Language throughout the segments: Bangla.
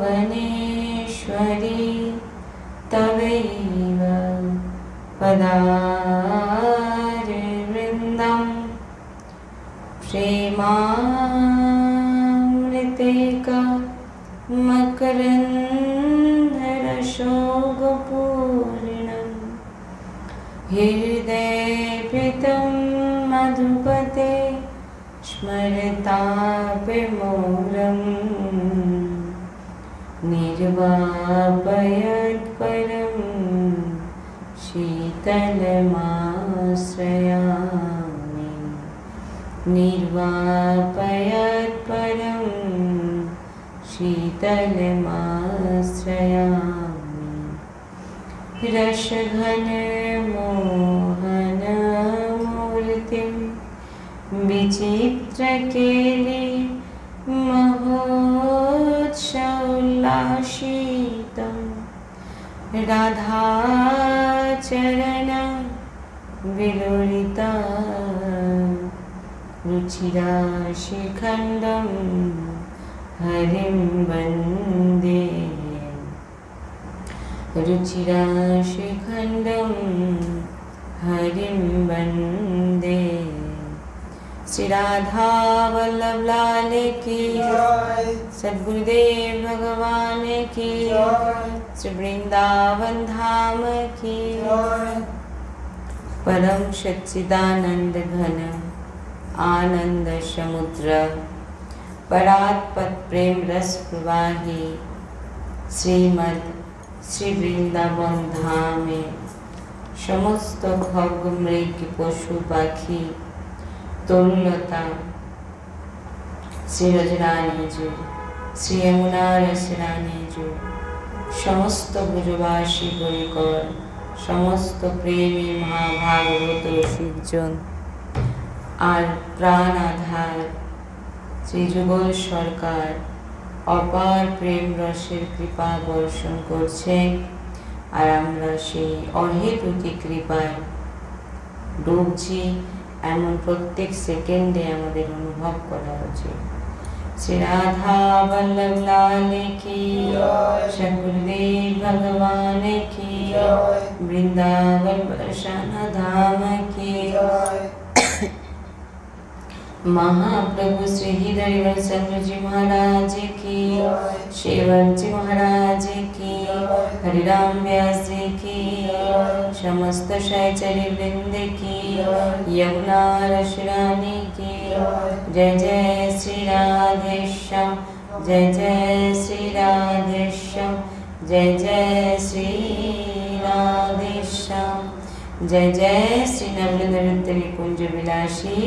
भुवनेश्वरी तवैव पदारविन्दं प्रेमामृतेका मकरन्धरशोभपूर्णं हृदयभृतं मधुपते स्मरतापमूलम् निर्वापयत्परं शीतलमाश्रयामि निर्वापयत्परं शीतलमाश्रयामि रसघनमोहनमूर्तिं विचित्रकेली महोत्सवोल्लासितं राधाचरण विलोलिता रुचिराशिखण्डं हरिं वन्दे रुचिराशिखण्डं हरिं वन्दे। श्री राधा वल्लभ लाल की सद्गुरुदेव भगवान की श्री वृंदावन धाम की परम सच्चिदानंद घन आनंद समुद्र परात्पत प्रेम रस प्रवाही श्रीमद श्री वृंदावन धाम में समस्त खग मृग पशु पाखी तरुलता श्री रजरानीजू श्री यमुना रसरानीजू समस्त ब्रजवासी परिकर समस्त प्रेमी महाभागवत रसिकजन और प्राण आधार श्री जुगल सरकार अपार प्रेम रसेर कृपा बर्षण करछेन और आमरा सेई अहेतुकी कृपाय डुबছি एमन प्रत्येक सेकेंडे आमादेर अनुभव करा उचित। श्री राधा वल्लभ लाल की सद्गुरुदेव भगवान की वृंदावन बरसाना धाम की महाप्रभु श्री हृदय चंद्र जी महाराज की शेवर जी महाराज की हरिराम व्यास जी की समस्त सहचरी वृंद की यमुना रसरानी की जय जय श्री राधेश्याम जय जय श्री राधेश्याम जय जय श्री राधेश्याम जय जय श्री नवनृत्य निकुंज विलासी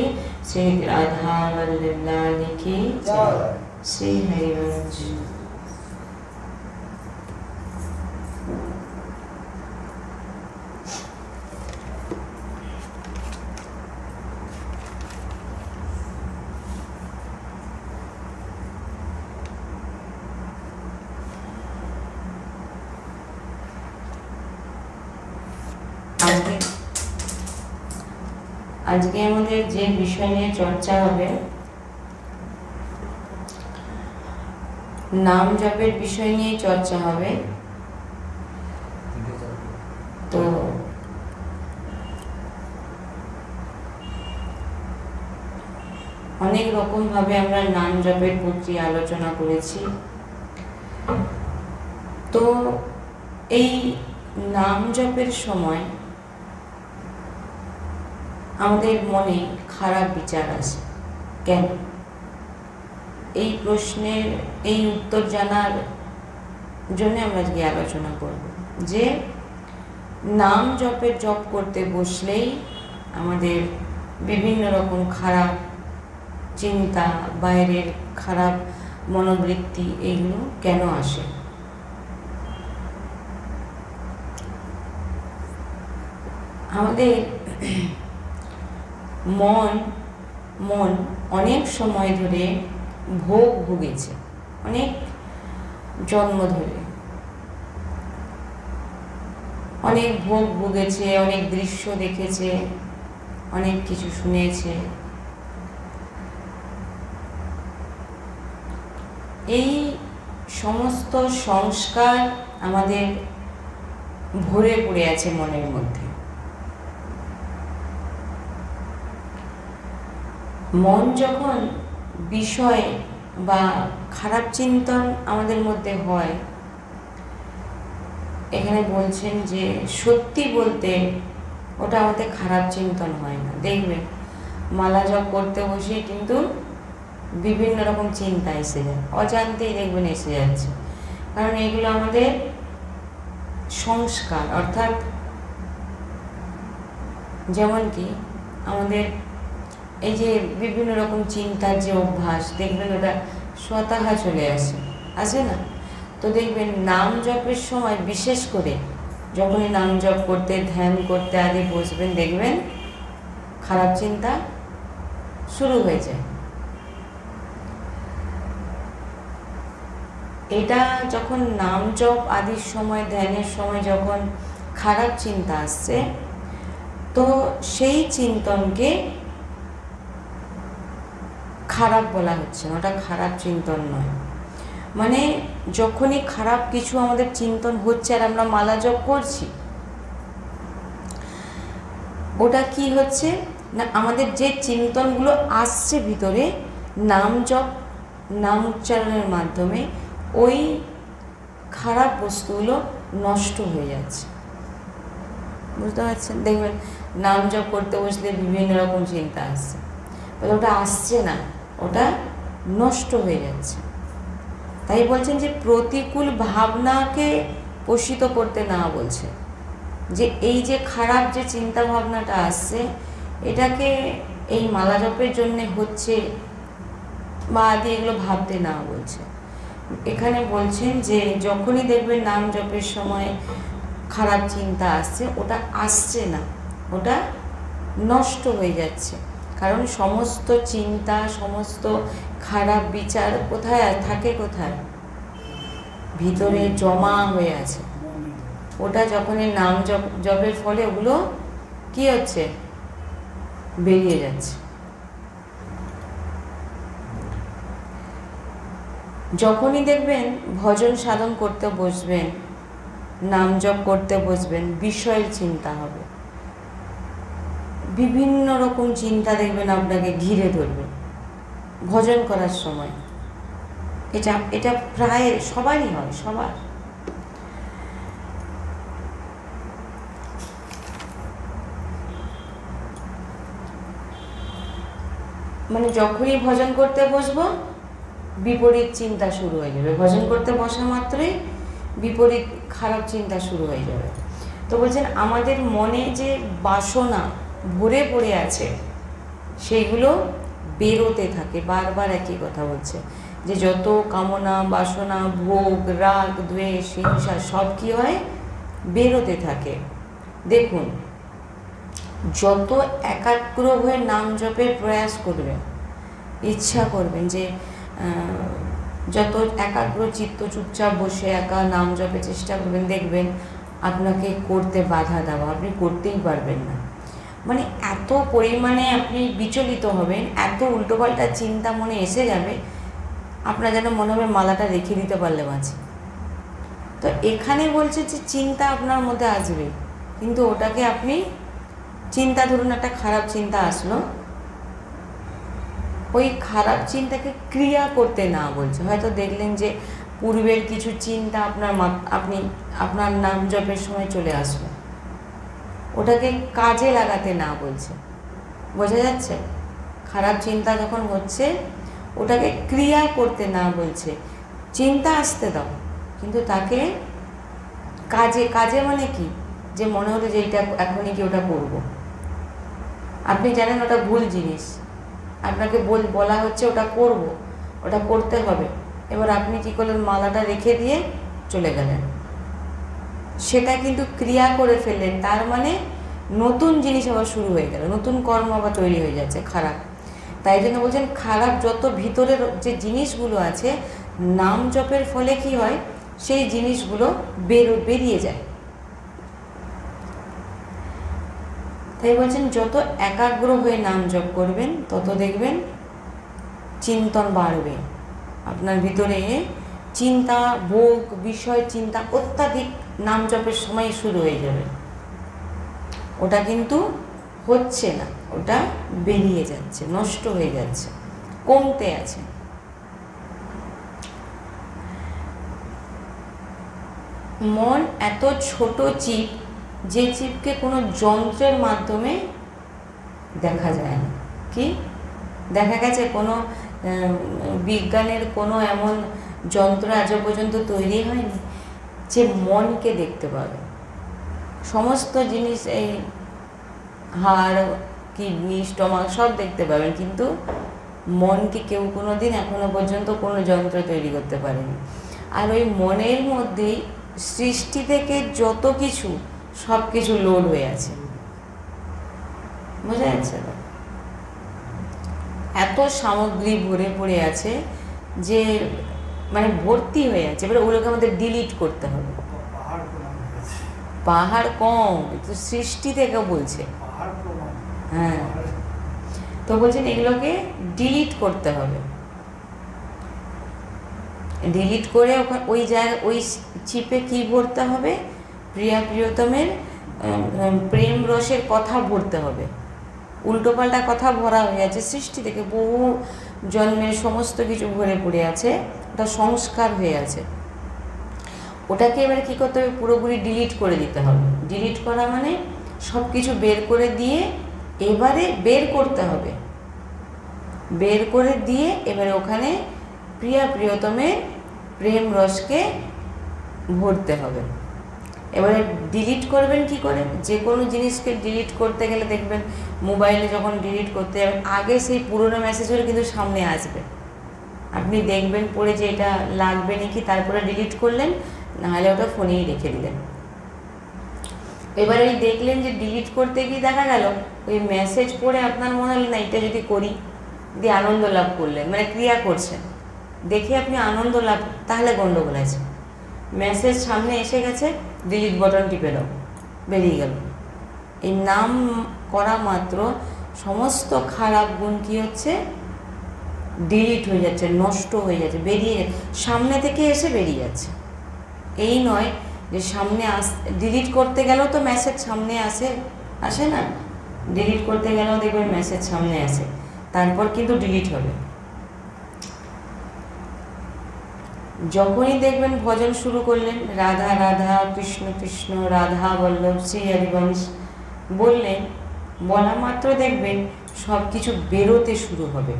श्री राधा वल्लभ लाल की जय। श्री हरिवंश। आज के आमादेर जे विषय निये चर्चा होबे नाम जपेर विषय निये चर्चा होबे। तो अनेक रकम भावे आमरा नाम जपेर प्रति आलोचना करेছি। तो এই नाम जपेर समय আমাদের মনে খারাপ বিচার আসে কেন? এই প্রশ্নের এই উত্তর জানার জন্য আমরা আজকে আলোচনা করব যে নাম জপের জপ করতে বসলেই আমাদের বিভিন্ন রকম খারাপ চিন্তা বাইরের খারাপ মনোবৃত্তি এগুলো কেন আসে? আমাদের মন অনেক সময় ধরে ভোগ ভুগেছে, অনেক জন্ম ধরে অনেক ভোগ ভুগেছে, অনেক দৃশ্য দেখেছে, অনেক কিছু শুনেছে। এই সমস্ত সংস্কার আমাদের ভরে পড়ে আছে মনের মধ্যে। মন যখন বিষয় বা খারাপ চিন্তন আমাদের মধ্যে হয়, এখানে বলছেন যে সত্যি বলতে ওটা আমাদের খারাপ চিন্তন হয় না। দেখবেন মালা জপ করতে বসে কিন্তু বিভিন্ন রকম চিন্তা এসে যায়, অজান্তেই দেখবেন এসে যাচ্ছে, কারণ এগুলো আমাদের সংস্কার। অর্থাৎ যেমন কি আমাদের এই যে বিভিন্ন রকম চিন্তার যে অভ্যাস, দেখবেন ওটা স্বতঃ চলে আসে না? তো দেখবেন নাম জপের সময় বিশেষ করে যখনই নাম জপ করতে, ধ্যান করতে আদি বসবেন, দেখবেন খারাপ চিন্তা শুরু হয়ে যায়। এটা যখন নাম জপ আদির সময়, ধ্যানের সময় যখন খারাপ চিন্তা আসছে, তো সেই চিন্তনকে খারাপ বলা হচ্ছে না, ওটা খারাপ চিন্তন নয়। মানে যখনই খারাপ কিছু আমাদের চিন্তন হচ্ছে আর আমরা মালা জপ করছি, ওটা কি হচ্ছে না, আমাদের যে চিন্তনগুলো আসছে ভিতরে নাম জপ, নাম উচ্চারণের মাধ্যমে ওই খারাপ বস্তুগুলো নষ্ট হয়ে যাচ্ছে। বুঝতে পারছেন? দেখবেন নাম জপ করতে বসলে বিভিন্ন রকম চিন্তা আসছে, ওটা আসছে না, ওটা নষ্ট হয়ে যাচ্ছে। তাই বলছেন যে প্রতিকূল ভাবনাকে পোষিত করতে না বলছে, যে এই যে খারাপ যে চিন্তা ভাবনাটা আসছে, এটাকে এই মালা জপের জন্য হচ্ছে বা আদি এগুলো ভাবতে না বলছে। এখানে বলছেন যে যখনই দেখবেন নাম জপের সময় খারাপ চিন্তা আসছে, ওটা আসছে না, ওটা নষ্ট হয়ে যাচ্ছে। কারণ সমস্ত চিন্তা, সমস্ত খারাপ বিচার কোথায় থাকে? কোথায়? ভিতরে জমা হয়ে আছে। ওটা যখনই নাম জপের ফলে ওগুলো কি হচ্ছে? বেরিয়ে যাচ্ছে। যখনই দেখবেন ভজন সাধন করতে বসবেন, নাম জপ করতে বসবেন, বিষয়ের চিন্তা হবে, বিভিন্ন রকম চিন্তা দেখবেন আপনাকে ঘিরে ধরবে ভজন করার সময়। এটা প্রায় সবারই হয়, সবার। মানে যখনই ভজন করতে বসবো বিপরীত চিন্তা শুরু হয়ে যাবে, ভজন করতে বসা মাত্রই বিপরীত খারাপ চিন্তা শুরু হয়ে যাবে। তো বলছেন আমাদের মনে যে বাসনা ভরে পড়ে আছে সেইগুলো বেরোতে থাকে। বারবার একই কথা বলছে যে যত কামনা, বাসনা, ভোগ, রাগ, দ্বেষ, হিংসা সব কি হয়? বেরোতে থাকে। দেখুন, যত একাগ্র হয়ে নাম জপের প্রয়াস করবেন, ইচ্ছা করবেন যে যত একাগ্র চিত্ত চুপচাপ বসে একা নাম জপের চেষ্টা করবেন, দেখবেন আপনাকে করতে বাধা দেওয়া আপনি করতেই পারবেন না। মানে এত পরিমাণে আপনি বিচলিত হবেন, এত উল্টোপাল্টা চিন্তা মনে এসে যাবে, আপনার যেন মনে হবে মালাটা রেখে দিতে পারলে বাঁচে। তো এখানে বলছে যে চিন্তা আপনার মধ্যে আসবে, কিন্তু ওটাকে আপনি চিন্তা, ধরুন একটা খারাপ চিন্তা আসলো, ওই খারাপ চিন্তাকে ক্রিয়া করতে না বলছে। হয়তো দেখলেন যে পূর্বের কিছু চিন্তা আপনার নাম জপের সময় চলে আসলো, ওটাকে কাজে লাগাতে না বলছে। বোঝা যাচ্ছে? খারাপ চিন্তা যখন হচ্ছে ওটাকে ক্রিয়া করতে না বলছে। চিন্তা আসতে দাও, কিন্তু তাকে কাজে মানে কি? যে মনে হলো যে এইটা এখনই কি ওটা করবো, আপনি জানেন ওটা ভুল জিনিস, আপনাকে বলা হচ্ছে ওটা করব, ওটা করতে হবে, এবার আপনি কি করলেন? মালাটা রেখে দিয়ে চলে গেলেন, সেটা কিন্তু ক্রিয়া করে ফেললেন। তার মানে নতুন জিনিস আবার শুরু হয়ে গেল, নতুন কর্ম আবার তৈরি হয়ে যাচ্ছে খারাপ। তাই জন্য বলছেন খারাপ যত ভিতরের যে জিনিসগুলো আছে নাম জপের ফলে কি হয়? সেই জিনিসগুলো বেরিয়ে যায়। তাই বলছেন যত একাগ্র হয়ে নাম জপ করবেন তত দেখবেন চিন্তন বাড়বে, আপনার ভিতরে চিন্তা, ভোগ, বিষয় চিন্তা অত্যাধিক নাম জপের সময় শুরু হয়ে যাবে। ওটা কিন্তু হচ্ছে না, ওটা বেরিয়ে যাচ্ছে, নষ্ট হয়ে যাচ্ছে, কমতে আছে। মন এত ছোট চিপ, যে চিপকে কোনো যন্ত্রের মাধ্যমে দেখা যায় না। কি দেখা গেছে? কোনো বিজ্ঞানের কোনো এমন যন্ত্র আজও পর্যন্ত তৈরি হয়নি যে মনকে দেখতে পাবে। সমস্ত জিনিস, এই হাড়, কিডনি, স্টমাক সব দেখতে পাবেন, কিন্তু মনকে কেউ কোনো দিন এখনো পর্যন্ত কোনো যন্ত্র তৈরি করতে পারেনি। আর ওই মনের মধ্যেই সৃষ্টি থেকে যত কিছু, সব কিছু লোড হয়ে আছে। বোঝা যাচ্ছে না? এত সামগ্রী ভরে পড়ে আছে যে মানে ভর্তি হয়ে আছে। এবারে ওগুলোকে আমাদের ডিলিট করতে হবে। পাহাড় কম, তো সৃষ্টি থেকে বলছে। হ্যাঁ, তো বলছেন এগুলোকে ডিলিট করতে হবে। ডিলিট করে ওই জায়গা, ওই চিপে কি ভরতে হবে? প্রিয়া প্রিয়তমের প্রেম রসের কথা ভরতে হবে। উল্টোপাল্টা কথা ভরা হয়ে আছে সৃষ্টি থেকে, বহু জন্মের সমস্ত কিছু ভরে পড়ে আছে, ওটা সংস্কার হয়ে আছে। ওটাকে এবারে কী করতে হবে? পুরোপুরি ডিলিট করে দিতে হবে। ডিলিট করা মানে সব কিছু বের করে দিয়ে এবারে বের করতে হবে। বের করে দিয়ে এবারে ওখানে প্রিয়া প্রিয়তমের প্রেম রসকে ভরতে হবে। এবারে ডিলিট করবেন কি করে? যে কোনো জিনিসকে ডিলিট করতে গেলে দেখবেন মোবাইলে যখন ডিলিট করতে যাবেন, আগে সেই পুরনো মেসেজগুলো কিন্তু সামনে আসবে। আপনি দেখবেন পড়ে যে এটা লাগবে নাকি, তারপরে ডিলিট করলেন, নাহলে ওটা ফোনেই রেখে দিলেন। এবারে দেখলেন যে ডিলিট করতে গিয়ে দেখা গেল ওই মেসেজ পড়ে আপনার মনে হলো না এটা যদি করি, দিয়ে আনন্দ লাভ করলেন, মানে ক্রিয়া করছেন, দেখে আপনি আনন্দ লাভ, তাহলে গন্ডগোল আছে। মেসেজ সামনে এসে গেছে, ডিলিট বাটন টিপে দাও, বেরিয়ে গেল। এই নাম করা মাত্র সমস্ত খারাপ গুণ কী হচ্ছে? ডিলিট হয়ে যাচ্ছে, নষ্ট হয়ে যাচ্ছে, বেরিয়ে সামনে থেকে এসে বেরিয়ে যাচ্ছে। এই নয় যে সামনে ডিলিট করতে গেলেও তো মেসেজ সামনে আসে না? ডিলিট করতে গেলেও দেখবেন মেসেজ সামনে আসে, তারপর কিন্তু ডিলিট হবে। যখনই দেখবেন ভজন শুরু করলেন, রাধা রাধা, কৃষ্ণ কৃষ্ণ, রাধা বল্লভ, শ্রী হরিবংশ বললেন, বলা মাত্র দেখবেন সব কিছু বেরোতে শুরু হবে।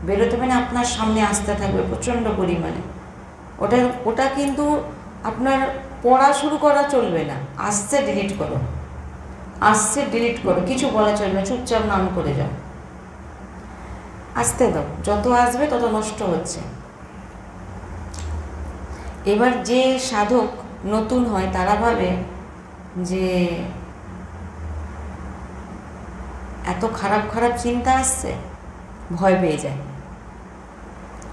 বেরোতে মানে আপনার সামনে আসতে থাকবে প্রচণ্ড পরিমাণে। ওটা কিন্তু আপনার পড়া শুরু করা চলবে না, আসছে ডিলিট করো, আসছে ডিলিট করো, কিছু বলা চলবে না, চুপচাপ নাম করে যাও, আসতে দাও, যত আসবে তত নষ্ট হচ্ছে। এবার যে সাধক নতুন হয় তারা ভাবে যে এত খারাপ খারাপ চিন্তা আসছে, ভয় পেয়ে যায়,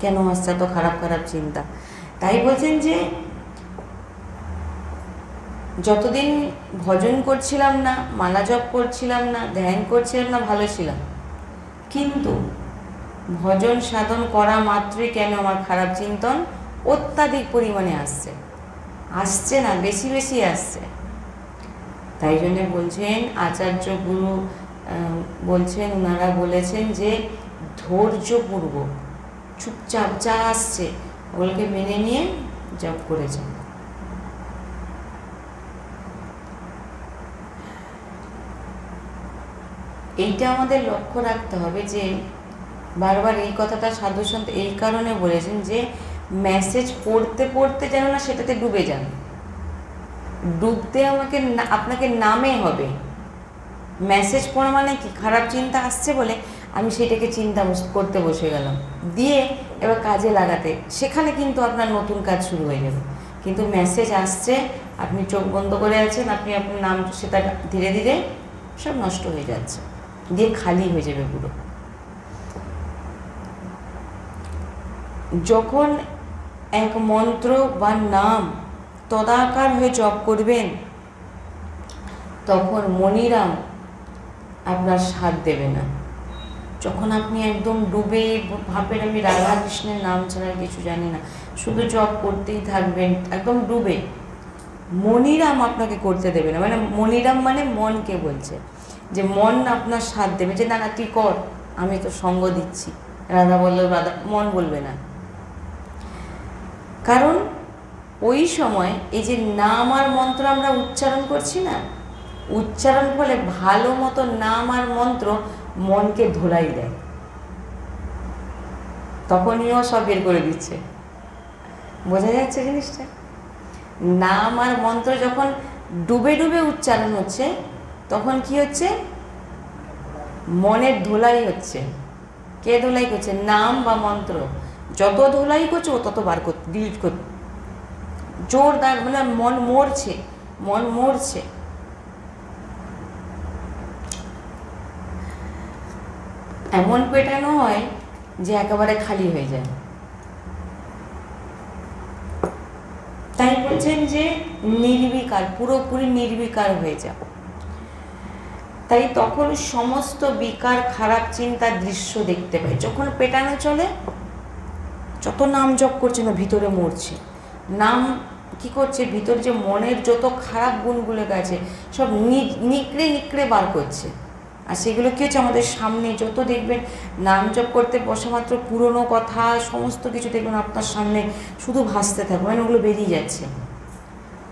কেন আসছে এত খারাপ খারাপ চিন্তা। তাই বলছেন যে যতদিন ভজন করছিলাম না, মালা জপ করছিলাম না, ধ্যান করছিলাম না, ভালো ছিলাম, কিন্তু ভজন সাধন করা মাত্রই কেন আমার খারাপ চিন্তন অত্যাধিক পরিমাণে আসছে না, বেশি বেশি আসছে। তাই জন্য বলছেন আচার্য গুরু বলছেন, ওনারা বলেছেন যে ধৈর্যপূর্বক চুপচাপ যা আসছে ওগুলোকে মেনে নিয়ে জপ করেছেন। এইটা আমাদের লক্ষ্য রাখতে হবে যে বারবার এই কথাটা সাধু সন্ত এই কারণে বলেছেন যে মেসেজ পড়তে পড়তে যেন না সেটাতে ডুবে যান। ডুবতে আপনাকে নামে হবে। মেসেজ পড়া মানে কি? খারাপ চিন্তা আসছে বলে আমি সেটাকে চিন্তা করতে বসে গেলাম, দিয়ে এবার কাজে লাগাতে, সেখানে কিন্তু আপনার নতুন কাজ শুরু হয়ে যাবে। কিন্তু মেসেজ আসছে, আপনি চোখ বন্ধ করে আছেন, আপনি আপনার নাম, সেটা ধীরে ধীরে সব নষ্ট হয়ে যাচ্ছে, দিয়ে খালি হয়ে যাবে পুরো। যখন এক মন্ত্র বা নাম তদাকার হয়ে জপ করবেন, তখন মনিরাম আপনার সাথ দেবে না। যখন আপনি একদম ডুবে ভাববেন আমি রাধা কৃষ্ণের নাম ছাড়া কিছু জানি না, শুধু জপ করতেই থাকবেন একদম ডুবে, মনিরাম আপনাকে করতে দেবে না। মানে মনিরাম মানে মনকে বলছে যে মন আপনার সাথ দেবে, যে না না তুই কর, আমি তো সঙ্গ দিচ্ছি। রাধা বললেও রাধা, মন বলবে না। কারণ ওই সময় এই যে নাম আর মন্ত্র আমরা উচ্চারণ করছি না, উচ্চারণ ফলে ভালো মতো নাম আর মন্ত্র মনকে ধোলাই দেয়, তখনইও সব বের করে দিচ্ছে। বোঝা যাচ্ছে জিনিসটা? নাম আর মন্ত্র যখন ডুবে ডুবে উচ্চারণ হচ্ছে, তখন কি হচ্ছে? মনের ধোলাই হচ্ছে। কে ধোলাই করছে? নাম বা মন্ত্র। যত ধোলাই করছে ও তত বার করতে, ডিলিট করতে জোরদার, মানে মন মরছে, মন মরছে। এমন পেটানো হয় যে একেবারে খালি হয়ে যায়। তাই বলছেন যে নির্বিকার, পুরোপুরি নির্বিকার হয়ে যাও। তাই তখন সমস্ত বিকার, খারাপ চিন্তার দৃশ্য দেখতে পাই। যখন পেটানো চলে, যত নাম জপ করছে না ভিতরে মরছে। নাম কি করছে? ভিতরে যে মনের যত খারাপ গুণগুলো গেছে সব নিকড়ে নিকড়ে বার করছে। আর সেগুলো কী হচ্ছে? আমাদের সামনে যত দেখবেন নাম জপ করতে বসা মাত্র পুরনো কথা সমস্ত কিছু দেখবেন আপনার সামনে শুধু ভাসতে থাকবে, মানে ওগুলো বেরিয়ে যাচ্ছে।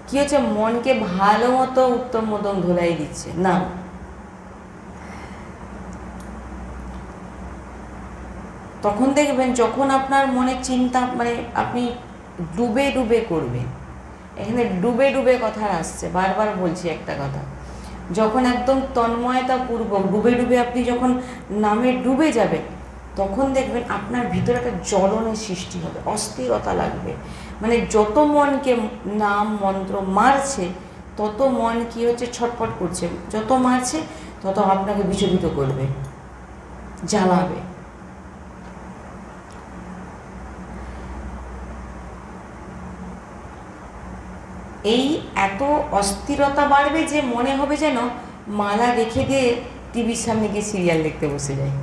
কী হচ্ছে? মনকে ভালো মতো উত্তম মতন ধোলাই দিচ্ছে না। তখন দেখবেন যখন আপনার মনে চিন্তা, মানে আপনি ডুবে ডুবে করবেন, এখানে ডুবে ডুবে কথা আসছে, বারবার বলছি একটা কথা, যখন একদম তন্ময়তা পূর্বক ডুবে ডুবে আপনি যখন নামে ডুবে যাবেন, তখন দেখবেন আপনার ভিতরে একটা জ্বলনের সৃষ্টি হবে, অস্থিরতা লাগবে। মানে যত মনকে নাম মন্ত্র মারছে তত মন কি হচ্ছে? ছটফট করছে। যত মারছে তত আপনাকে বিচলিত করবে, জ্বালাবে। এই এত অস্থিরতা বাড়বে যে মনে হবে যেন মালা রেখে দিয়ে টিভির সামনে গিয়ে সিরিয়াল দেখতে বসে যায়।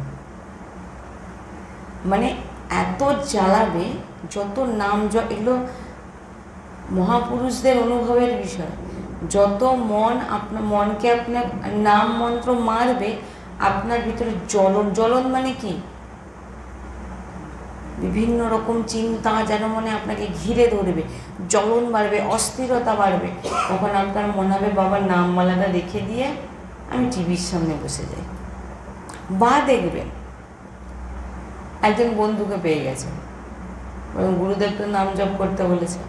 মানে এত জ্বালাবে, যত নাম এগুলো মহাপুরুষদের অনুভবের বিষয়। যত মনকে আপনার নাম মন্ত্র মারবে, আপনার ভিতরে জ্বলন মানে কি? বিভিন্ন রকম চিন্তা যেন মনে আপনাকে ঘিরে ধরবে, জ্বলন বাড়বে, অস্থিরতা বাড়বে। তখন আপনার মনে হবে বাবার নামমালাটা রেখে দিয়ে আমি টিভির সামনে বসে যাই। বা দেখবেন একজন বন্ধুকে পেয়ে গেছে, গুরুদেব তো নাম জপ করতে বলেছে,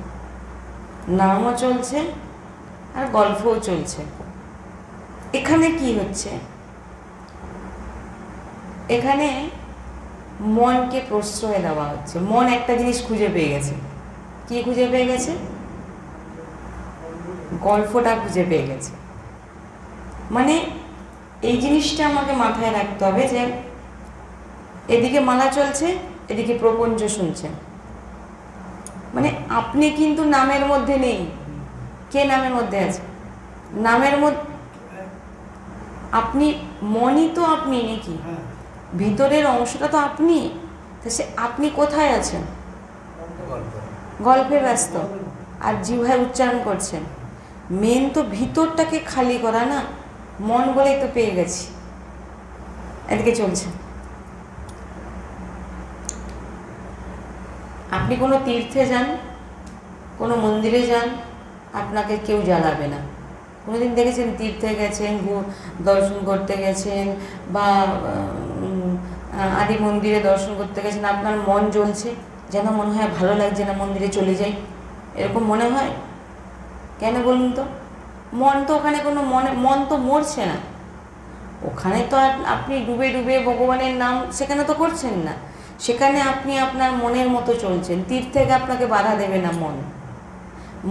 নামও চলছে আর গল্পও চলছে। এখানে কি হচ্ছে? এখানে মনকে প্রশ্রয় দেওয়া হচ্ছে। মন একটা জিনিস খুঁজে পেয়ে গেছে। কি খুঁজে পেয়ে গেছে? গল্পটা খুঁজে পেয়ে গেছে। মানে এই জিনিসটা আমাকে মাথায় রাখতে হবে যে এদিকে মালা চলছে, এদিকে প্রপঞ্চ শুনছেন। মানে আপনি কিন্তু নামের মধ্যে নেই। কে নামের মধ্যে আছে? নামের মধ্যে আপনি, মনই তো আপনি নাকি? ভিতরের অংশটা তো আপনি। তা সে আপনি কোথায় আছেন? গল্পে ব্যস্ত আর জিহ্বায় উচ্চারণ করছেন। মেন তো ভিতরটাকে খালি করা না। মন বলেই তো পেয়ে গেছি, এদিকে চলছে। আপনি কোনো তীর্থে যান, কোনো মন্দিরে যান, আপনাকে কেউ জ্বালাবে না। কোনোদিন দেখেছেন তীর্থে গেছেন, দর্শন করতে গেছেন বা আদি মন্দিরে দর্শন করতে গেছেন, আপনার মন জ্বলছে, যেন মনে হয় ভালো লাগছে না, মন্দিরে চলে যাই, এরকম মনে হয়? কেন বলুন তো? মন তো ওখানে কোনো মন তো মরছে না। ওখানে তো আর আপনি ডুবে ডুবে ভগবানের নাম সেখানে তো করছেন না। সেখানে আপনি আপনার মনের মতো চলছেন। তীর্থে আপনাকে বাধা দেবে না মন।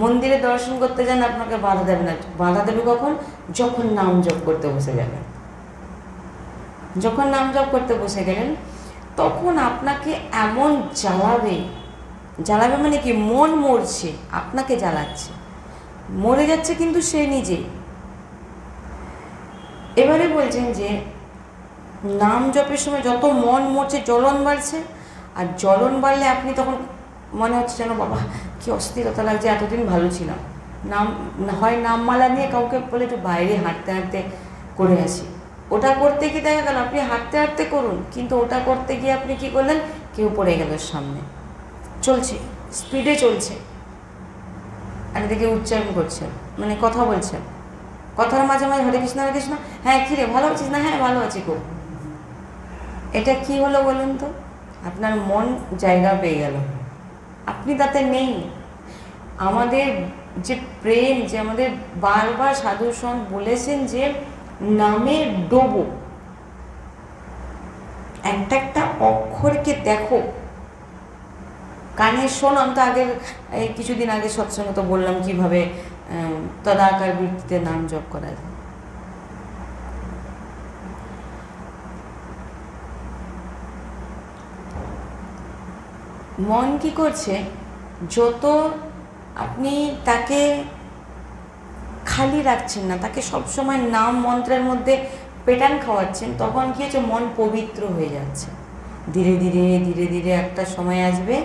মন্দিরে দর্শন করতে যান, আপনাকে বাধা দেবে না। বাধা দেবে কখন? যখন নাম জপ করতে বসে যাবেন। যখন নাম জপ করতে বসে গেলেন তখন আপনাকে এমন জ্বালাবে, জ্বালাবে মানে কি? মন মরছে, আপনাকে জ্বালাচ্ছে। মরে যাচ্ছে কিন্তু সে নিজে। এবারে বলছেন যে নাম জপের সময় যত মন মরছে, জ্বলন বাড়ছে, আর জ্বলন বাড়লে আপনি তখন মনে হচ্ছে যেন বাবা কি অস্থিরতা লাগছে, এতদিন ভালো ছিলাম। নাম হয় নামমালা নিয়ে কাউকে বলে একটু বাইরে হাঁটতে হাঁটতে করে আসি, ওটা করতে গিয়ে দেখা গেল আপনি হাঁটতে হাঁটতে করুন, কিন্তু ওটা করতে গিয়ে আপনি কি করলেন, কেউ পড়ে গেল সামনে, চলছে স্পিডে চলছে, আর এদিকে উচ্চারণ করছেন, মানে কথা বলছেন, কথার মাঝে মাঝে হরে কৃষ্ণ, হ্যাঁ কী রে ভালো আছিস না, হ্যাঁ ভালো আছি খুব। এটা কি হলো বলুন তো? আপনার মন জায়গা পেয়ে গেল, আপনি তাতে নেই। আমাদের যে প্রেম, যে আমাদের বারবার সাধু সন্ত বলেছেন যে নামে ডোবো, একটা একটা অক্ষরকে দেখো, কানে শোনো। আমি তো আগের কিছুদিন আগে সৎসঙ্গে তো বললাম কিভাবে তদাকার বৃত্তিতে নাম জপ করা যায়। মন কি করছে, যত আপনি তাকে খালি রাখছেন না, তাকে সবসময় নাম মন্ত্রের মধ্যে পেটান খাওয়াচ্ছেন, তখন কি হচ্ছে, মন পবিত্র হয়ে যাচ্ছে। ধীরে ধীরে ধীরে ধীরে একটা সময় আসবে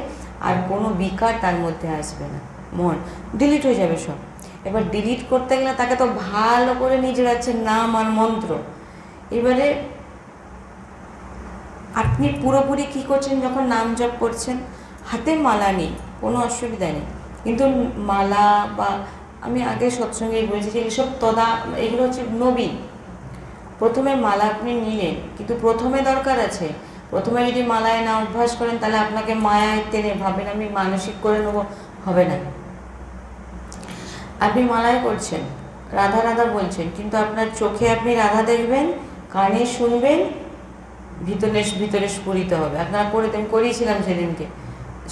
আর কোনো বিকার তার মধ্যে আসবে না, মন ডিলিট হয়ে যাবে সব। এবার ডিলিট করতে গেলে তাকে তো ভালো করে নিয়ে যাচ্ছে নাম আর মন্ত্র। এবারে আপনি পুরোপুরি কি করছেন, যখন নাম জপ করছেন, হাতে মালা নেই, কোনো অসুবিধা নেই, কিন্তু মালা বা আমি আগে সৎসঙ্গেই বলেছি যে এইসব এগুলো হচ্ছে নবীন। প্রথমে মালা আপনি নিলেন, কিন্তু প্রথমে দরকার আছে, প্রথমে যদি মালায় না অভ্যাস করেন তাহলে আপনাকে মায়ায় টেনে ভাবেন আমি মানসিক করে নেবো, হবে না। আপনি মালায় করছেন, রাধা রাধা বলছেন, কিন্তু আপনার চোখে আপনি রাধা দেখবেন, কানে শুনবেন, ভিতরে ভিতরে স্ফুরিত হবে। আপনারা আমি করিয়েছিলাম সেদিনকে,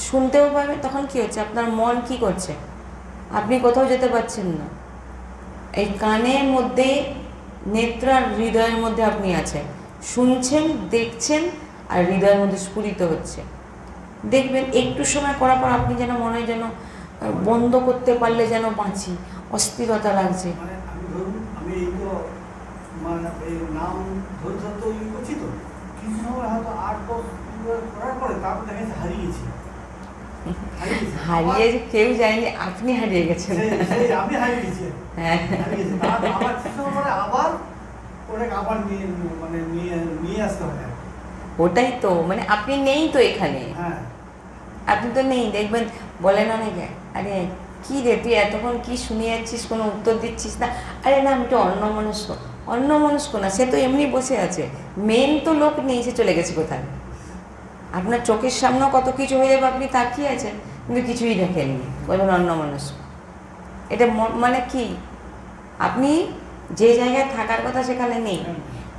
শুনতেও পাবেন। তখন কি হচ্ছে, আপনার মন কি করছে, আপনি কোথাও যেতে পারছেন না, এই কানের মধ্যে, নেত্র আর হৃদয়ের মধ্যে আপনি আছেন, শুনছেন, দেখছেন, আর হৃদয়ের মধ্যে স্ফুরিত হচ্ছে। দেখবেন একটু সময় করার পর আপনি যেন মনে হয় যেন বন্ধ করতে পারলে যেন বাঁচি, অস্থিরতা লাগছে। আমি এই তো মানে এই নাম ধরে ধরে তো ইয়ে করছি, তো কিছু সময় হয়তো 8-10 করার পরে তারপর দেখা যাচ্ছে হারিয়ে কেউ যায়নি, আপনি হারিয়ে গেছেন। আমি হারিয়ে গেছি, হ্যাঁ আবার কিছু সময় পরে আবার ওটাকে আবার নিয়ে আসতে হবে। ওটাই তো, মানে আপনি নেই তো এখানে, হ্যাঁ আপনি তো নেই। দেখবেন বলেন অনেকে, আরে কি রে তুই এতক্ষণ কি শুনে যাচ্ছিস, কোনো উত্তর দিচ্ছিস না। আরে না, আমি তো অন্যমনস্ক না, সে তো এমনি বসে আছে, মেন তো লোক নেই, সে চলে গেছে কোথায়। আপনার চোখের সামনেও কত কিছু হয়ে যাবে, আপনি তাকিয়ে আছেন কিন্তু কিছুই দেখেননি, বলবেন অন্যমনস্ক। এটা মানে কি, আপনি যে জায়গায় থাকার কথা সেখানে নেই।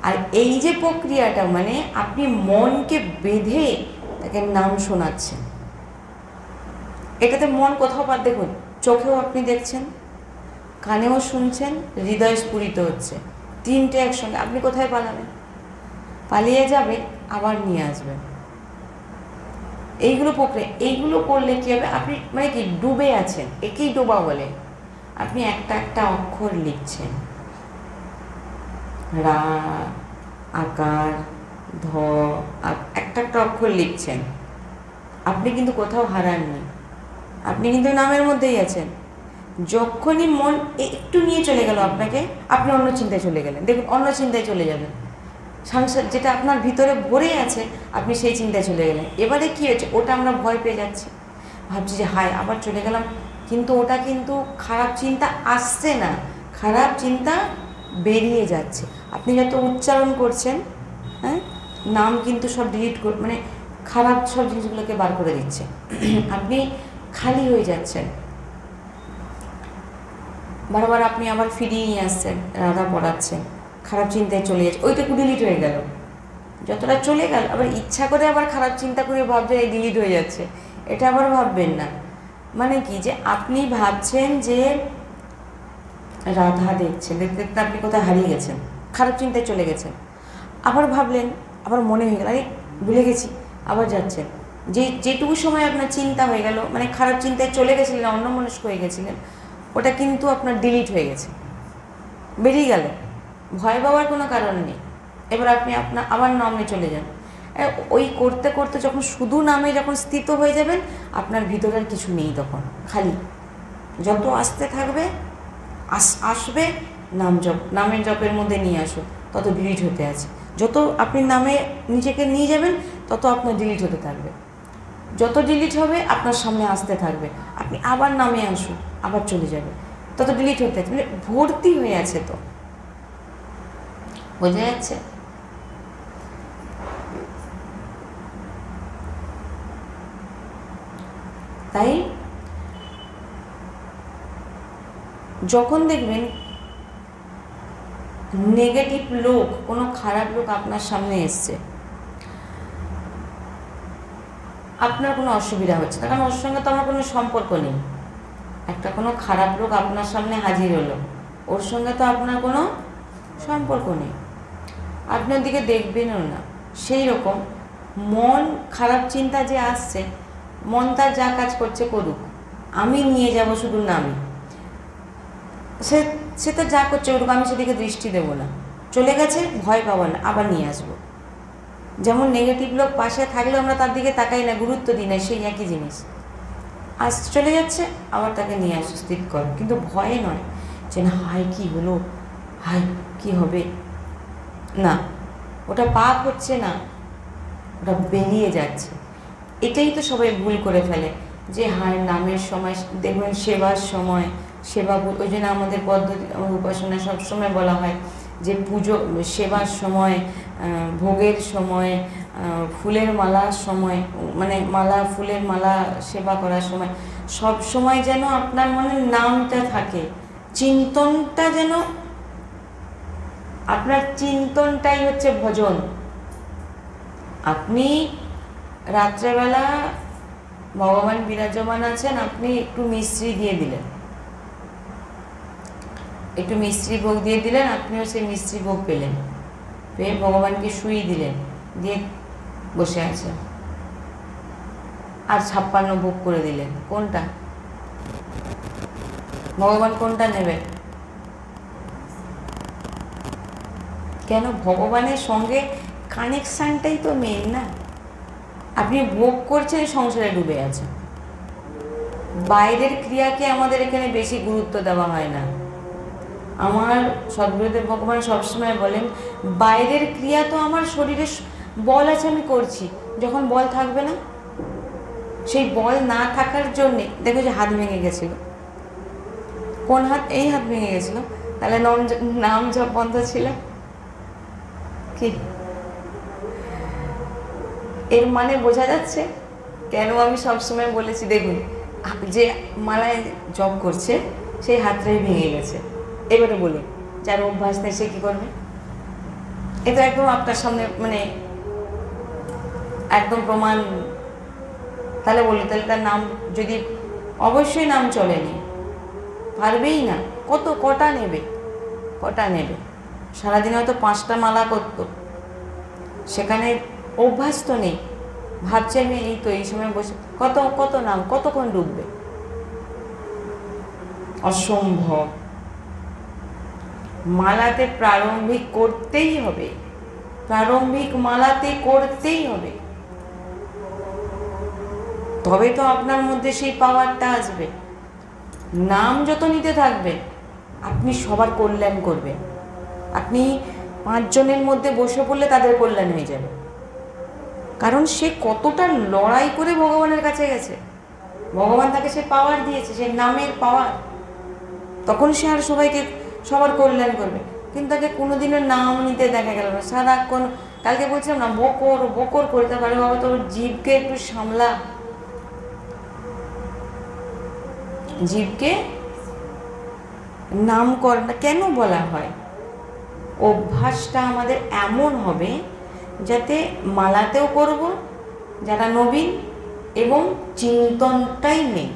আর এই যে প্রক্রিয়াটা, মানে আপনি মনকে বেঁধে তাকে নাম শোনাচ্ছেন, এটাতে মন কোথাও পার, দেখুন চোখেও আপনি দেখছেন, কানেও শুনছেন, হৃদয় স্ফুরিত হচ্ছে, তিনটে একসঙ্গে। আপনি কোথায় পালাবেন, পালিয়ে যাবে, আবার নিয়ে আসবেন। এইগুলো প্রক্রিয়া, এইগুলো করলে কী হবে, আপনি মানে কি ডুবে আছেন, একেই ডোবা বলে। আপনি একটা একটা অক্ষর লিখছেন, রা, আকার, ধ, একটা একটা অক্ষর লিখছেন, আপনি কিন্তু কোথাও হারাননি, আপনি কিন্তু নামের মধ্যেই আছেন। যখনই মন একটু নিয়ে চলে গেল আপনাকে, আপনি অন্য চিন্তায় চলে গেলেন, দেখুন অন্য চিন্তায় চলে যাবেন, সংসার যেটা আপনার ভিতরে ভরে আছে আপনি সেই চিন্তায় চলে গেলেন। এবারে কি হচ্ছে, ওটা আমরা ভয় পেয়ে যাচ্ছি, ভাবছি যে হায় আবার চলে গেলাম, কিন্তু ওটা কিন্তু খারাপ চিন্তা আসছে না, খারাপ চিন্তা বেরিয়ে যাচ্ছে। আপনি যত উচ্চারণ করছেন, হ্যাঁ, নাম কিন্তু সব ডিলিট মানে খারাপ সব জিনিসগুলোকে বার করে দিচ্ছে, আপনি খালি হয়ে যাচ্ছেন। বারবার আপনি আবার ফিরিয়ে নিয়ে আসছেন, রাধা পড়াচ্ছেন, খারাপ চিন্তায় চলে যাচ্ছে, ওইটুকু ডিলিট হয়ে গেল, যতটা চলে গেল, আবার ইচ্ছা করে আবার খারাপ চিন্তা করে ভাবছেন এই ডিলিট হয়ে যাচ্ছে, এটা আবার ভাববেন না। মানে কি, যে আপনি ভাবছেন যে রাধা দেখছেন, দেখতে দেখতে আপনি কোথায় হারিয়ে গেছেন, খারাপ চিন্তায় চলে গেছেন, আবার ভাবলেন, আবার মনে হয়ে গেল আরে ভুলে গেছি, আবার যাচ্ছেন। যেটুকু সময় আপনার চিন্তা হয়ে গেল, মানে খারাপ চিন্তায় চলে গেছিলেন, অন্যমনস্ক হয়ে গেছিলেন, ওটা কিন্তু আপনার ডিলিট হয়ে গেছে, বেরিয়ে গেল, ভয় পাওয়ার কোনো কারণ নেই। এবার আপনি আপনার আবার নামে চলে যান। ওই করতে করতে যখন শুধু নামে যখন স্থিত হয়ে যাবেন, আপনার ভিতরের কিছু নেই, তখন খালি। যত আসতে থাকবে আসবে নাম জপ, নামের জপের মধ্যে নিয়ে আসো, তত ডিলিট হতে আছে। যত আপনি নামে নিজেকে নিয়ে যাবেন, তত আপনার ডিলিট হতে থাকবে। যত ডিলিট হবে আপনার সামনে আসতে থাকবে, আপনি আবার নামে আসুন, আবার চলে যাবে, তত ডিলিট হতে থাকবে। ভর্তি হয়ে আছে, তো বোঝা যাচ্ছে? তাই যখন দেখবেন নেগেটিভ লোক, কোনো খারাপ লোক আপনার সামনে এসছে, আপনার কোনো অসুবিধা হচ্ছে না, কারণ ওর সঙ্গে তো আমার কোনো সম্পর্ক নেই। একটা কোনো খারাপ লোক আপনার সামনে হাজির হলো, ওর সঙ্গে তো আপনার কোনো সম্পর্ক নেই, আপনি ওদিকে দেখবেনও না। সেই রকম মন, খারাপ চিন্তা যে আসছে, মন তার যা কাজ করছে করুক, আমি নিয়ে যাব শুধু নামে। সে তো যা করছে করুক, আমি সেদিকে দৃষ্টি দেবো না। চলে গেছে, ভয় পাবো না, আবার নিয়ে আসবো। যেমন নেগেটিভ লোক পাশে থাকলেও আমরা তার দিকে তাকাই না, গুরুত্ব দিই না, সেই একই জিনিস। আজ চলে যাচ্ছে, আবার তাকে নিয়ে আসো, স্থির করো, কিন্তু ভয়ে নয় যে না হায় কী হলো, হায় কী হবে, না, ওটা পাপ হচ্ছে না, ওটা বেরিয়ে যাচ্ছে। এটাই তো সবাই ভুল করে ফেলে, যে হায় নামের সময় দেখবেন, সেবার সময় সেবা, ওই জন্য আমাদের পদ্ধতি, উপাসনা সবসময় বলা হয় যে পুজো, সেবার সময়, ভোগের সময়, ফুলের মালার সময়, মানে মালা, ফুলের মালা সেবা করার সময়, সব সময় যেন আপনার মনে নামটা থাকে, চিন্তনটা যেন, আপনার চিন্তনটাই হচ্ছে ভজন। আপনি রাত্রেবেলা ভগবান বিরাজমান আছেন, আপনি একটু মিশ্রি দিয়ে দিলেন, একটু মিশ্রি ভোগ দিয়ে দিলেন, আপনিও সেই মিশ্রি ভোগ পেলেন, পেয়ে ভগবানকে শুইয়ে দিলেন, দিয়ে বসে আছেন, আর 56 ভোগ করে দিলেন। কোনটা ভগবান, কোনটা নেবে? কেন? ভগবানের সঙ্গে কানেকশানটাই তো মেন না। আপনি ভোগ করছেন, সংসারে ডুবে আছেন। বাইরের ক্রিয়াকে আমাদের এখানে বেশি গুরুত্ব দেওয়া হয় না। আমার সদ্গুরুদেব ভগবান সবসময় বলেন, বাইরের ক্রিয়া তো আমার শরীরে বল আছে, আমি করছি, যখন বল থাকবে না, সেই বল না থাকার জন্যে, দেখো যে হাত ভেঙে গেছিল, কোন হাত? এই হাত ভেঙে গেছিল, তাহলে নাম জপ বন্ধ ছিল কি? এর মানে বোঝা যাচ্ছে কেন আমি সবসময় বলেছি, দেখুন যে মালায় জপ করছে সেই হাতটাই ভেঙে গেছে। এবারে বলুন, যার অভ্যাস নেই সে কী করবে? এ তো একদম আপনার সামনে, মানে একদম প্রমাণ। তাহলে বলি, তাহলে তার নাম যদি, অবশ্যই নাম চলেনি, পারবেই না। কটা নেবে, কটা নেবে? সারাদিনে হয়তো 5টা মালা করতো, সেখানে অভ্যাস তো নেই, ভাবছে আমি এই তো এই সময় বসে কত নাম, কতক্ষণ ডুববে? অসম্ভব। মালাতে প্রারম্ভিক করতেই হবে, প্রারম্ভিক মালাতে করতেই হবে, তবে তো আপনার মধ্যে সেই পাওয়ারটা আসবে। নাম যত নিতে থাকবেন, আপনি সবার কল্যাণ করবেন। আপনি 5 জনের মধ্যে বসে পড়লে তাদের কল্যাণ হয়ে যাবে, কারণ সে কতটা লড়াই করে ভগবানের কাছে গেছে, ভগবান তাকে সে পাওয়ার দিয়েছে, সে নামের পাওয়ার, তখন সে আর সবার কল্যাণ করবে। কিন্তু তাকে কোনোদিনও নাম নিতে দেখা গেল না, সারাক্ষণ। কালকে বলছিলাম না, বকর করতে পারে, বাবা তোর জীবকে একটু সামলা, জীবকে নাম কর না। কেন বলা হয়? অভ্যাসটা আমাদের এমন হবে যাতে মালাতেও করব যারা নবীন, এবং চিন্তনটাই নেই।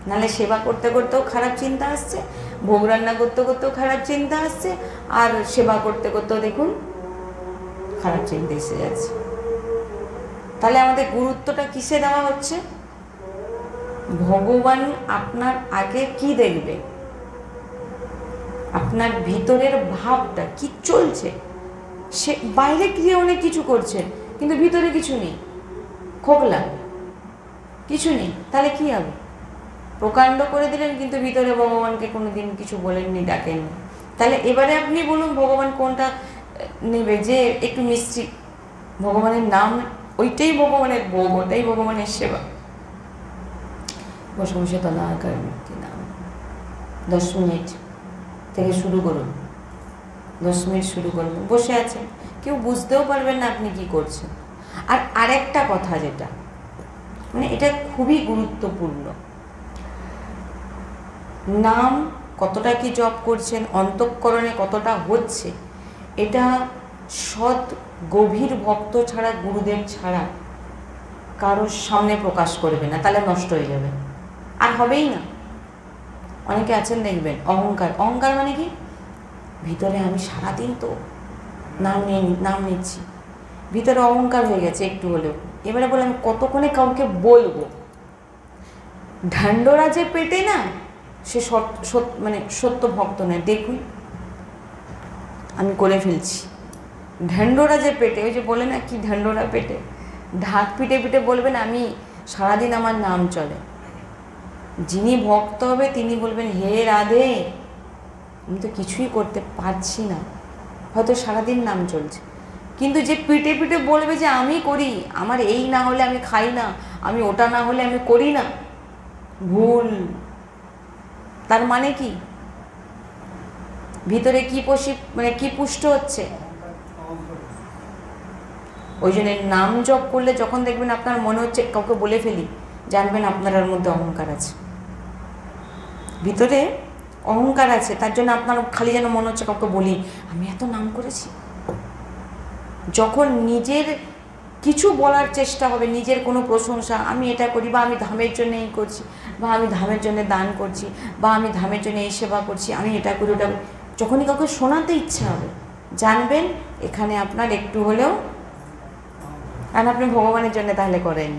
নাহলে সেবা করতে করতেও খারাপ চিন্তা আসছে, ভোগ রান্না করতে করতেও খারাপ চিন্তা আসছে, আর সেবা করতে করতেও দেখুন খারাপ চিন্তা এসে যাচ্ছে। তাহলে আমাদের গুরুত্বটা কিসে দেওয়া হচ্ছে? ভগবান আপনার আগে কি দেখবে, আপনার ভিতরের ভাবটা কি চলছে, সে বাইরে ক্রিয়া অনেক কিছু করছে, কিন্তু ভিতরে কিছু নেই, খোকলা, কিছু নেই, তাহলে কি হবে? প্রকাণ্ড করে দিলেন, কিন্তু ভিতরে ভগবানকে কোনোদিন কিছু বলেননি, ডাকেননি। তাহলে এবারে আপনি বলুন ভগবান কোনটা নেবে? যে একটু মিষ্টি, ভগবানের নাম, ওইটাই ভগবানের ভোগ, ওটাই ভগবানের সেবা। বসে বসে তলাকার মূর্তি নাম 10 মিনিট থেকে শুরু করুন, 10 মিনিট শুরু করুন, বসে আছেন, কেউ বুঝতেও পারবেন না আপনি কি করছেন। আর আরেকটা কথা, যেটা মানে এটা খুবই গুরুত্বপূর্ণ, নাম কতটা কি জপ করছেন, অন্তঃকরণে কতটা হচ্ছে, এটা সৎ গভীর ভক্ত ছাড়া, গুরুদেব ছাড়া কারোর সামনে প্রকাশ করবে না, তাহলে নষ্ট হয়ে যাবে, আর হবেই না। অনেকে আছেন দেখবেন অহংকার, অহংকার মানে কি, ভিতরে আমি সারাদিন তো নাম নিচ্ছি, ভিতরে অহংকার হয়ে গেছে একটু হলেও। এবারে বলে আমি কতক্ষণে কাউকে বলবো। ঢান্ডোরা যে পেটে না, সে মানে সত্য ভক্ত নয়। দেখুন আমি করে ফেলছি, ঢান্ডোরা যে পেটে, ওই যে বলে না কি ঢান্ডোরা পেটে, ঢাক পিটে পিটে বলবেন আমি সারাদিন আমার নাম চলে। যিনি ভক্ত হবে তিনি বলবেন হে রাধে, আমি তো কিছুই করতে পারছি না, হয়তো সারাদিন নাম চলছে। কিন্তু যে পিটে পিটে বলবে যে আমি করি, আমার এই না হলে আমি খাই না, আমি ওটা না হলে আমি করি না, ভুল। তার মানে কি ভিতরে কি মানে কি পুষ্ট হচ্ছে? ওই জন্য নাম জপ করলে যখন দেখবেন আপনার মনে হচ্ছে কাউকে বলে ফেলি, জানবেন আপনার মধ্যে অহংকার আছে, ভিতরে অহংকার আছে। তার জন্য আপনার খালি যেন মনে হচ্ছে কাউকে বলি, আমি এত নাম করেছি। যখন নিজের কিছু বলার চেষ্টা হবে, নিজের কোনো প্রশংসা, আমি এটা করি, বা আমি ধামের জন্য এই করছি, বা আমি ধামের জন্য দান করছি, বা আমি ধামের জন্য এই সেবা করছি, আমি এটা করি ওটা করি, যখনই কাউকে শোনাতে ইচ্ছা হবে, জানবেন এখানে আপনার একটু হলেও, আর আপনি ভগবানের জন্য তাহলে করেন।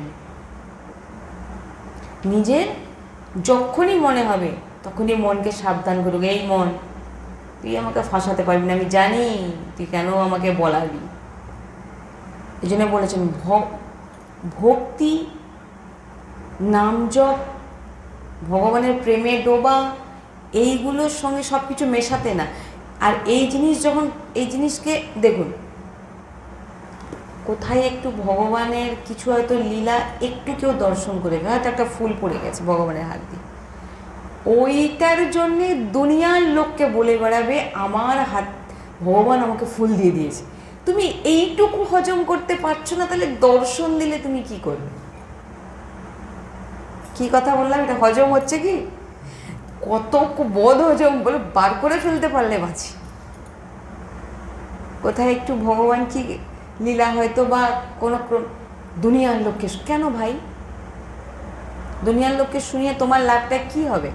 নিজের যখনই মনে হবে তখনই মনকে সাবধান করুক, এই মন তুই আমাকে ফাঁসাতে পারবি না, আমি জানি তুই কেন আমাকে বলাবি। এই জন্য বলেছেন ভক্তি, নাম জপ, ভগবানের প্রেমে ডোবা, এইগুলোর সঙ্গে সব কিছু মেশাতে না। আর এই জিনিসকে দেখুন, কোথায় একটু ভগবানের কিছু হয়তো লীলা একটু কেউ দর্শন করে, হয়তো একটা ফুল পড়ে গেছে ভগবানের হাত দিয়ে, ওইটার জন্যে দুনিয়ার লোককে বলে বেড়াবে আমার হাত, ভগবান আমাকে ফুল দিয়ে দিয়েছে। তুমি এইটুকু হজম করতে পারছো না, তাহলে দর্শন দিলে তুমি কি করবে? কি কথা বললাম, এটা হজম হচ্ছে কি? কত বোধ হজম বলে বার করে ফেলতে পারলে বাঁচি। কোথায় একটু ভগবান কি লীলা হয়তো, বা কোনো দুনিয়ার লোককে, কেন ভাই দুনিয়ার লোককে শুনিয়ে তোমার লাভটা কি হবে?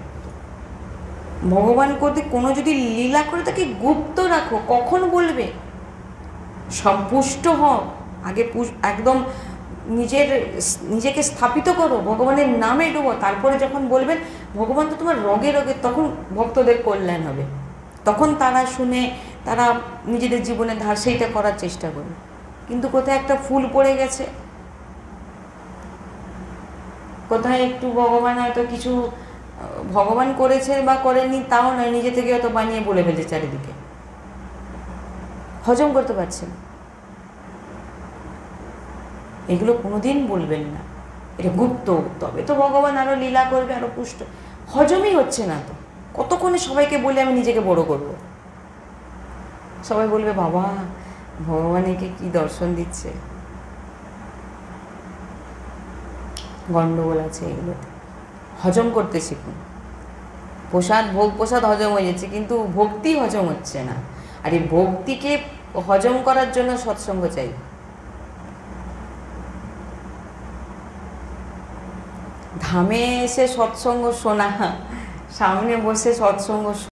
ভগবান করতে কোনো যদি লীলা করে তাকে গুপ্ত রাখো, কখন বলবে? সপুষ্ট হও, আগে একদম নিজেকে স্থাপিত করো, ভগবানের নামে ডুবো, তারপরে যখন বলবেন ভগবান তো তোমার রগে রগে, তখন ভক্তদের কল্যাণ হবে, তখন তারা শুনে তারা নিজেদের জীবনে সেইটা করার চেষ্টা করবে। কিন্তু কোথায় একটা ফুল পড়ে গেছে, কোথায় একটু ভগবান হয়তো কিছু ভগবান করেছে বা করেননি তাও নয়, নিজে থেকে হয়তো বানিয়ে বলে ফেলছে চারিদিকে, হজম করতে পারছেন। এগুলো কোনোদিন বলবেন না, এটা গুপ্ত, তবে তো ভগবান আরো লীলা করবে, আরো পুষ্ট। হজমই হচ্ছে না তো, কতক্ষণে সবাইকে বলে আমি নিজেকে বড় করব। সবাই বলবে বাবা ভগবান একে কি দর্শন দিচ্ছে। গন্ডগোল আছে এগুলোতে। হজম করতে শিখুন। ভোগ প্রসাদ হজম হয়ে যাচ্ছে, কিন্তু ভক্তি হজম হচ্ছে না। আর এই ভক্তিকে হজম করার জন্য সৎসঙ্গ চাই। ধামে এসে সৎসঙ্গ শোনা, সামনে বসে সৎসঙ্গ